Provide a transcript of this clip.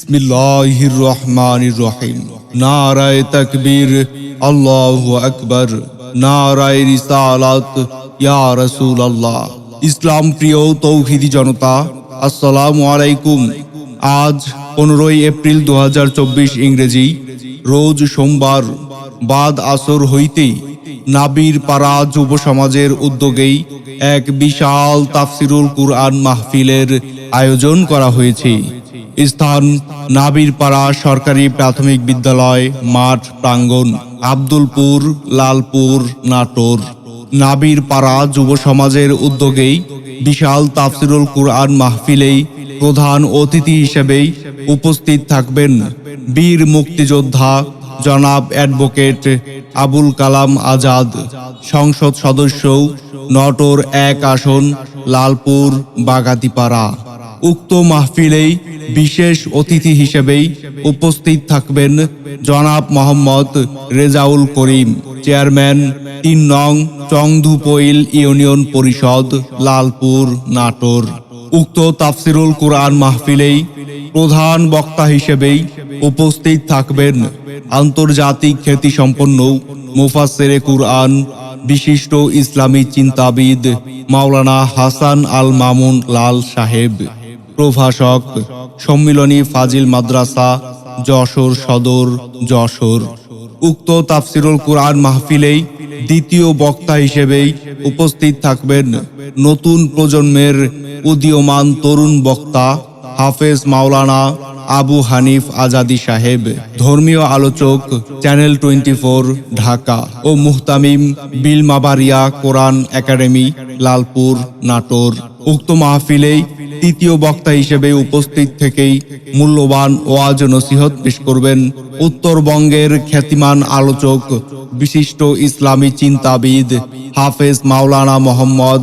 বিসমিল্লাহির রহমানির রহিম। নারায়ে তাকবীর, আল্লাহু আকবার। নারায়ে রিসালাত, ইয়া রাসূলুল্লাহ। ইসলাম প্রিয় তৌহিদি জনতা, আসসালামু আলাইকুম। আজ 15 এপ্রিল 2024 ইংরেজি, রোজ সোমবার। বাদ আসর হইতেই নাবির পাড়া যুব সমাজের উদ্যোগেই এক বিশাল তাফসিরুল কুরআন মাহফিলের আয়োজন করা হয়েছে। স্থান নাবির পাড়া সরকারি প্রাথমিক বিদ্যালয় মাঠ প্রাঙ্গণ, আব্দুলপুর, লালপুর, নাটোর। নাবির পাড়া যুব সমাজের উদ্যোগেই বিশাল তাফসিরুল কুরআন মাহফিলেই প্রধান অতিথি হিসেবেই উপস্থিত থাকবেন বীর মুক্তিযোদ্ধা জনাব অ্যাডভোকেট আবুল কালাম আজাদ, সংসদ সদস্য, নটোর 1 আসন, লালপুর, বাগাতিপাড়া। উক্ত মাহফিলেই বিশেষ অতিথি হিসেবেই উপস্থিত থাকবেন জনাব মোহাম্মদ রেজাউল করিম, চেয়ারম্যান 3 নং চংধুপইল ইউনিয়ন পরিষদ, লালপুর, নাটোর। উক্ত তাফসিরুল কুরআন মাহফিলেই প্রধান বক্তা হিসেবেই উপস্থিত থাকবেন আন্তর্জাতিক খ্যাতিসম্পন্ন মুফাসসিরে কুরআন, বিশিষ্ট ইসলামী চিন্তাবিদ মাওলানা হাসান আল মামুন লাল সাহেব, প্রভাষক, সম্মিলনী ফাজিল মাদ্রাসা, যশোর সদর, যশোর। উক্ত তাফসিরুল কুরআন মাহফিলেই দ্বিতীয় বক্তা হিসেবেই উপস্থিত থাকবেন নতুন প্রজন্মের উদীয়মান তরুণ বক্তা হাফেজ মাওলানা আবু হানিফ আজাদি সাহেব, ধর্মীয় আলোচক, চ্যানেল 24 ঢাকা ও মুহতামিম বিলমাবারিয়া কোরআন একাডেমি, লালপুর, নাটোর। উক্ত মাহফিলেই তৃতীয় বক্তা হিসেবে উপস্থিত থেকেই মূল্যবান ওয়াজ নসিহত পেশ করবেন উত্তরবঙ্গের খ্যাতিমান আলোচক, বিশিষ্ট ইসলামী চিন্তাবিদ হাফেজ মাওলানা মোহাম্মদ